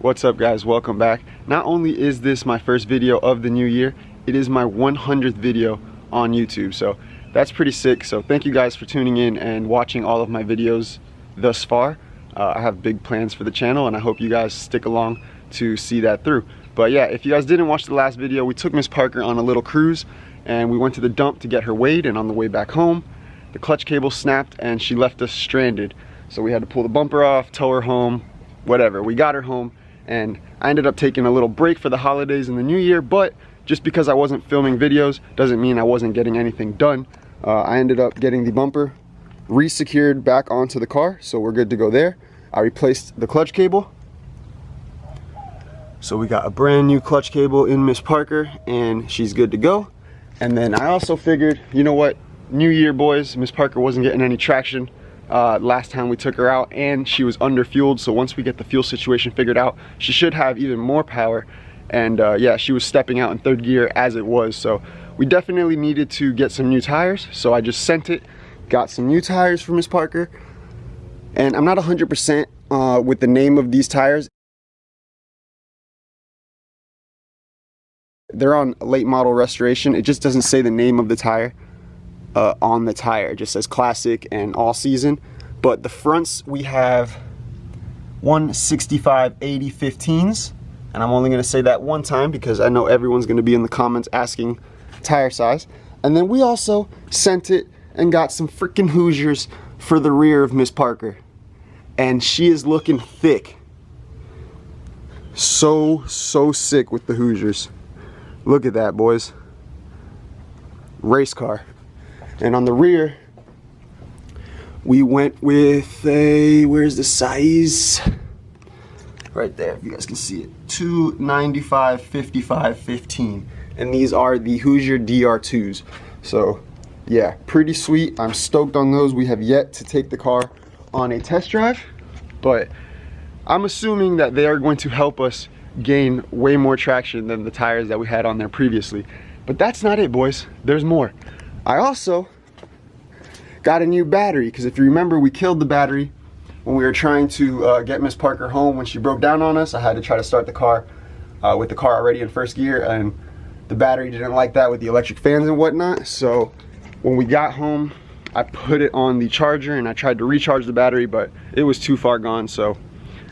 What's up guys, welcome back. Not only is this my first video of the new year, it is my 100th video on YouTube, so that's pretty sick. So thank you guys for tuning in and watching all of my videos thus far. I have big plans for the channel and I hope you guys stick along to see that through. But yeah, if you guys didn't watch the last video, we took Miss Parker on a little cruise and we went to the dump to get her weighed, and on the way back home the clutch cable snapped and she left us stranded. So we had to pull the bumper off, tow her home, whatever. We got her home and I ended up taking a little break for the holidays and the new year, but just because I wasn't filming videos doesn't mean I wasn't getting anything done. I ended up getting the bumper re-secured back onto the car, so we're good to go there. I replaced the clutch cable. So we got a brand new clutch cable in Miss Parker and she's good to go. And then I also figured, you know what, new year boys, Miss Parker wasn't getting any traction last time we took her out and she was under fueled, so once we get the fuel situation figured out she should have even more power. And yeah, she was stepping out in third gear as it was, so we definitely needed to get some new tires. So I just sent it, got some new tires for Miss Parker, and I'm not 100% with the name of these tires. They're on late model restoration. It just doesn't say the name of the tire on the tire. It just says classic and all season. But the fronts, we have 165/80 15s, and I'm only going to say that one time because I know everyone's going to be in the comments asking tire size. And then we also sent it and got some freaking Hoosiers for the rear of Miss Parker, and she is looking thick. So sick with the Hoosiers. Look at that, boys. Race car. And on the rear, we went with a, where's the size? Right there, if you guys can see it. 295/55/15. And these are the Hoosier DR2s. So yeah, pretty sweet. I'm stoked on those. We have yet to take the car on a test drive, but I'm assuming that they are going to help us gain way more traction than the tires that we had on there previously. But that's not it, boys. There's more. I also got a new battery, because if you remember, we killed the battery when we were trying to get Miss Parker home when she broke down on us. I had to try to start the car with the car already in first gear, and the battery didn't like that with the electric fans and whatnot. So when we got home, I put it on the charger and I tried to recharge the battery, but it was too far gone, so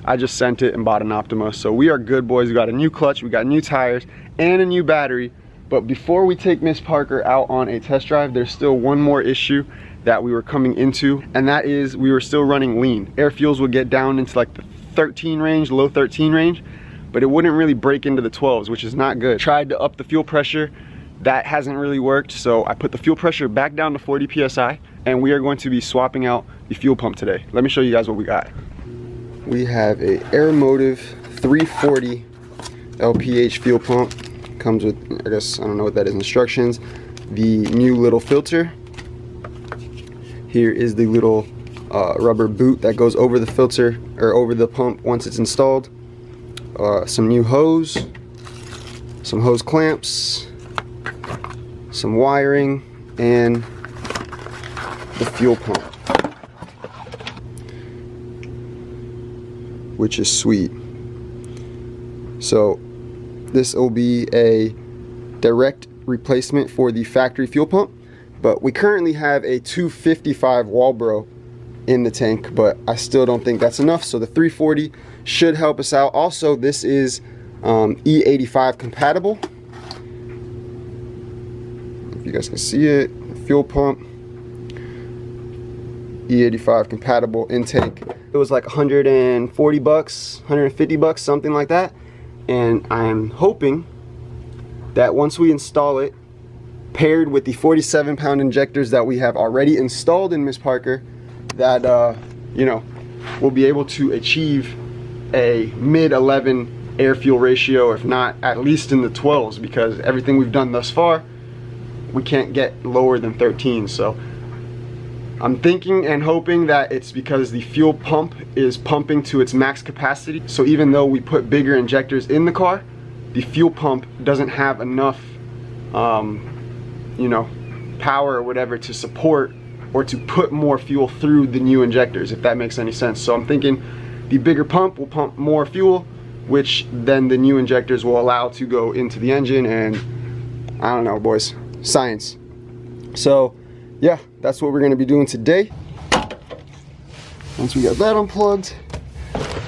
I just sent it and bought an Optima. So we are good, boys. We got a new clutch, we got new tires, and a new battery. But before we take Miss Parker out on a test drive, there's still one more issue that we were coming into, and that is we were still running lean. Air fuels would get down into like the 13 range, low 13 range, but it wouldn't really break into the 12s, which is not good. Tried to up the fuel pressure, that hasn't really worked, so I put the fuel pressure back down to 40 psi, and we are going to be swapping out the fuel pump today. Let me show you guys what we got. We have a Aeromotive 340 LPH fuel pump. Comes with, I guess, I don't know what that is, instructions. The new little filter. Here is the little rubber boot that goes over the filter, or over the pump once it's installed. Some new hose, some hose clamps, some wiring, and the fuel pump, which is sweet. So this will be a direct replacement for the factory fuel pump, but we currently have a 255 Walbro in the tank, but I still don't think that's enough, so the 340 should help us out. Also, this is E85 compatible. If you guys can see it, fuel pump, E85 compatible intake. It was like 140 bucks, 150 bucks, something like that. And I'm hoping that once we install it, paired with the 47-pound injectors that we have already installed in Miss Parker, that you know, we'll be able to achieve a mid-11 air fuel ratio, if not at least in the 12s, because everything we've done thus far, we can't get lower than 13. So I'm thinking and hoping that it's because the fuel pump is pumping to its max capacity. So even though we put bigger injectors in the car, the fuel pump doesn't have enough, you know, power or whatever to support or to put more fuel through the new injectors, if that makes any sense. So I'm thinking the bigger pump will pump more fuel, which then the new injectors will allow to go into the engine. And I don't know, boys, science. So yeah, that's what we're going to be doing today. Once we got that unplugged,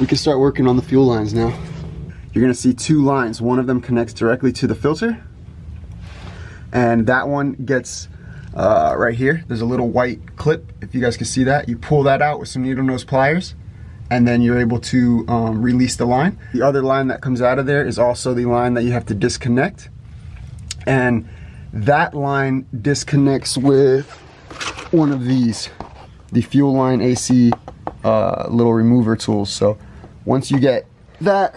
we can start working on the fuel lines now. You're going to see two lines. One of them connects directly to the filter, and that one gets right here. There's a little white clip, if you guys can see that. You pull that out with some needle nose pliers, and then you're able to release the line. The other line that comes out of there is also the line that you have to disconnect, and that line disconnects with one of these, the fuel line AC little remover tools. So once you get that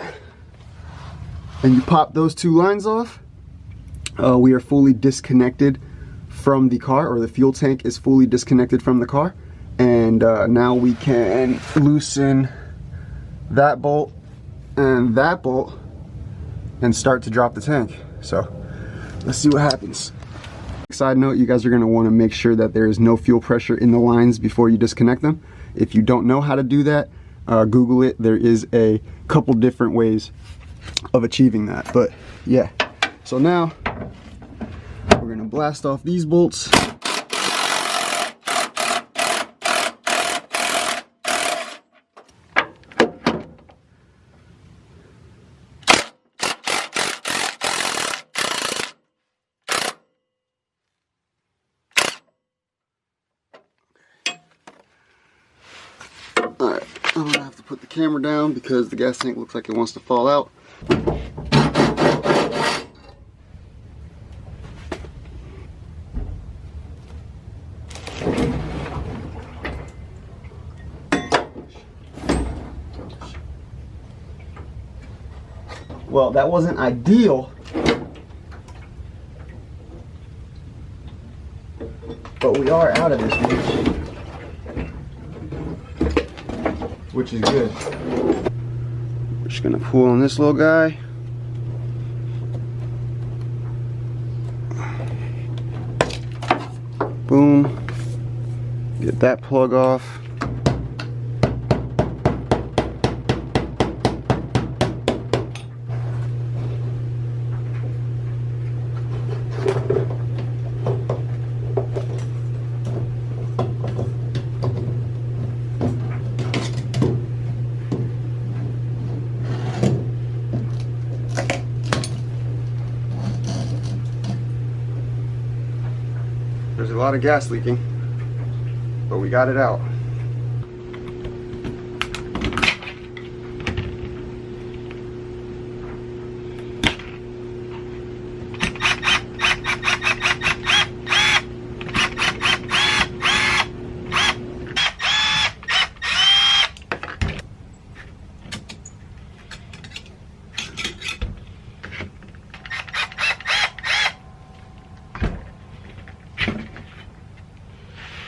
and you pop those two lines off, we are fully disconnected from the car, or the fuel tank is fully disconnected from the car. And now we can loosen that bolt and start to drop the tank. So let's see what happens. Side note, you guys are going to want to make sure that there is no fuel pressure in the lines before you disconnect them. If you don't know how to do that, Google it. There is a couple different ways of achieving that. But yeah, so now we're going to blast off these bolts. Alright, I'm going to have to put the camera down because the gas tank looks like it wants to fall out. Well, that wasn't ideal, but we are out of this bitch, which is good. We're just gonna pull on this little guy. Boom. Get that plug off. There's a lot of gas leaking, but we got it out.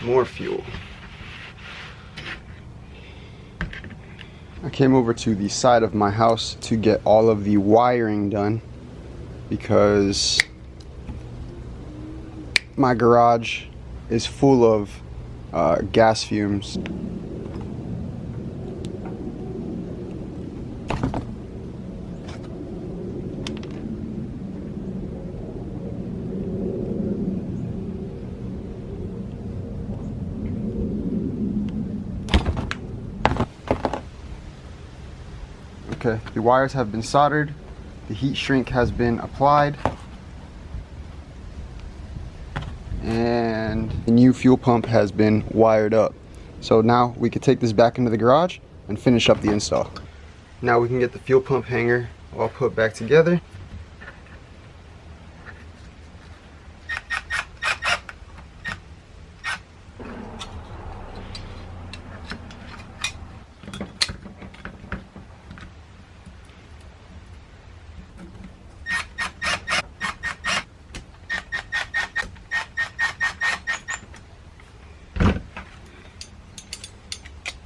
More fuel. I came over to the side of my house to get all of the wiring done because my garage is full of gas fumes. Okay, the wires have been soldered, the heat shrink has been applied, and the new fuel pump has been wired up. So now we can take this back into the garage and finish up the install. Now we can get the fuel pump hanger all put back together.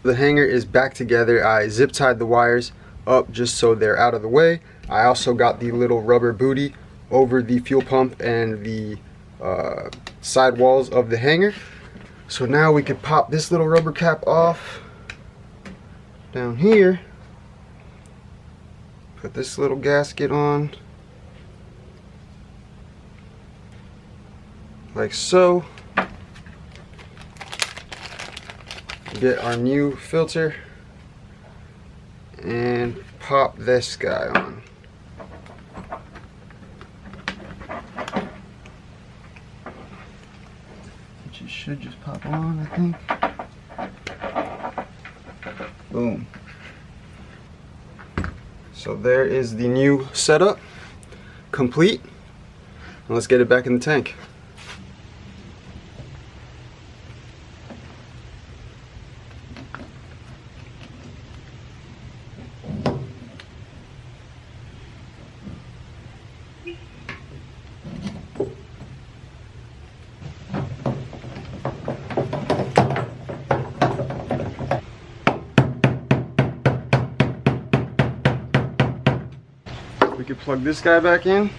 The hanger is back together. I zip tied the wires up just so they're out of the way. I also got the little rubber booty over the fuel pump and the side walls of the hanger. So now we can pop this little rubber cap off down here, Put this little gasket on, like so. Get our new filter and pop this guy on. Which you should just pop on, I think. Boom. So there is the new setup, complete. And let's get it back in the tank. We can plug this guy back in.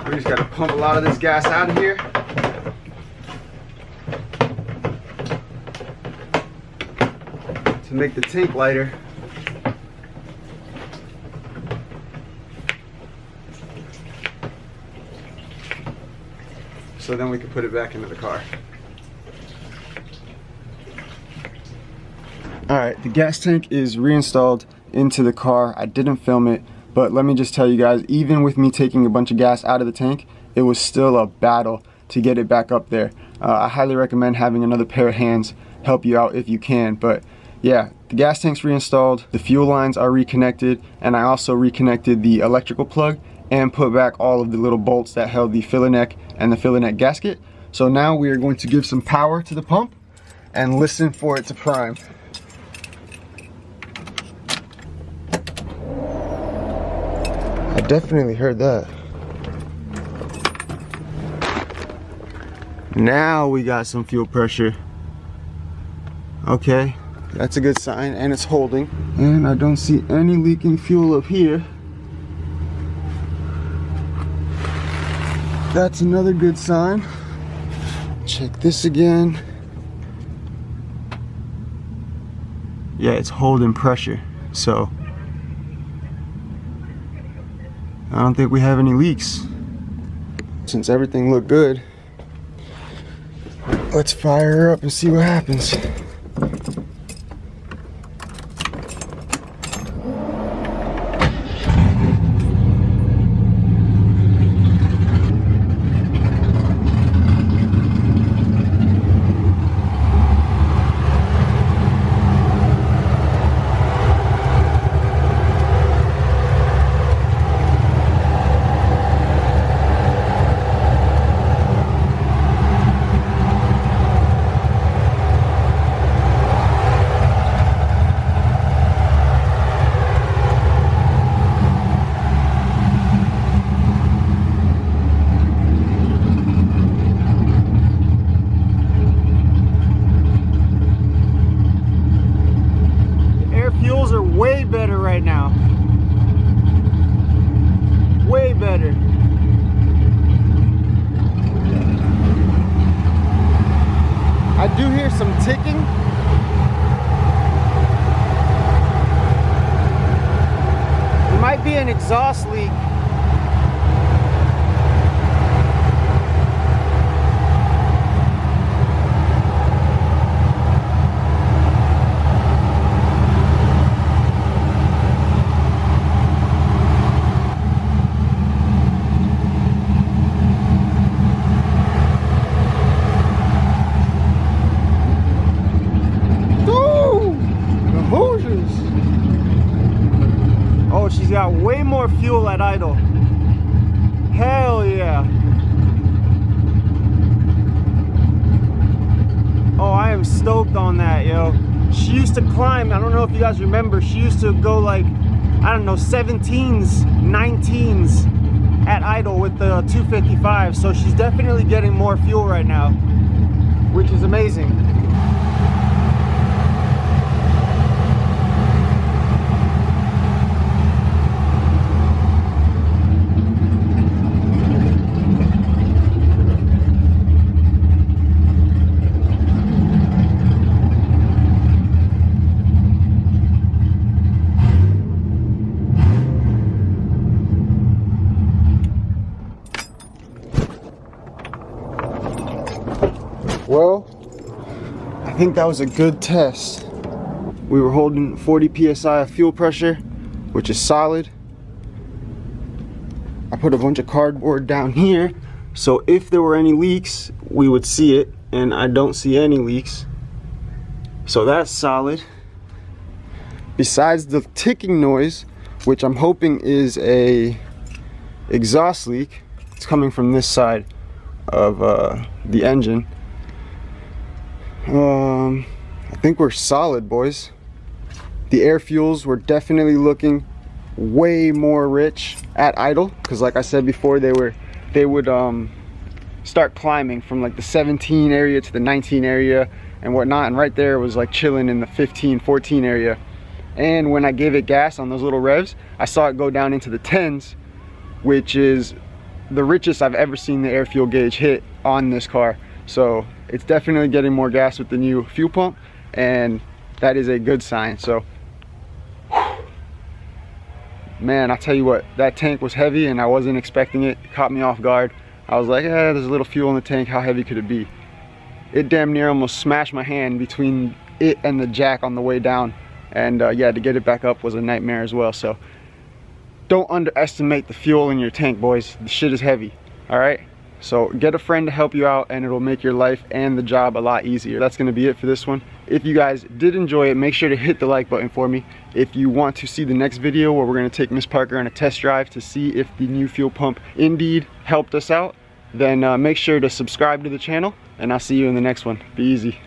We just gotta pump a lot of this gas out of here. To make the tank lighter. So then we can put it back into the car. Alright, the gas tank is reinstalled into the car. I didn't film it, but let me just tell you guys, even with me taking a bunch of gas out of the tank, it was still a battle to get it back up there. I highly recommend having another pair of hands help you out if you can. But yeah, the gas tank's reinstalled, the fuel lines are reconnected, and I also reconnected the electrical plug and put back all of the little bolts that held the filler neck and the filler neck gasket. So now we are going to give some power to the pump and listen for it to prime. I definitely heard that. Now we got some fuel pressure. Okay, that's a good sign, and it's holding. And I don't see any leaking fuel up here. That's another good sign. Check this again. Yeah, it's holding pressure, so I don't think we have any leaks. Since everything looked good, let's fire her up and see what happens. Way better right now. Way better. I do hear some ticking. It might be an exhaust leak. Oh, she's got way more fuel at idle. Hell yeah. Oh, I am stoked on that, yo. She used to climb, I don't know if you guys remember, she used to go like, I don't know, 17s, 19s at idle with the 255. So she's definitely getting more fuel right now, which is amazing. think that was a good test. We were holding 40 psi of fuel pressure, which is solid. I put a bunch of cardboard down here, so if there were any leaks, we would see it, and I don't see any leaks. So that's solid. Besides the ticking noise, which I'm hoping is a exhaust leak, it's coming from this side of the engine. I think we're solid, boys. The air fuels were definitely looking way more rich at idle, because like I said before, they would start climbing from like the 17 area to the 19 area and whatnot, and right there it was like chilling in the 15, 14 area. And when I gave it gas on those little revs, I saw it go down into the 10s, which is the richest I've ever seen the air fuel gauge hit on this car. So it's definitely getting more gas with the new fuel pump, and that is a good sign. So man, I tell you what, that tank was heavy and I wasn't expecting it. It caught me off guard. I was like, yeah, there's a little fuel in the tank, how heavy could it be? It damn near almost smashed my hand between it and the jack on the way down. And yeah, to get it back up was a nightmare as well. So don't underestimate the fuel in your tank, boys. The shit is heavy, all right? So get a friend to help you out, and it'll make your life and the job a lot easier. That's gonna be it for this one. If you guys did enjoy it, make sure to hit the like button for me. If you want to see the next video where we're gonna take Miss Parker on a test drive to see if the new fuel pump indeed helped us out, then make sure to subscribe to the channel, and I'll see you in the next one. Be easy.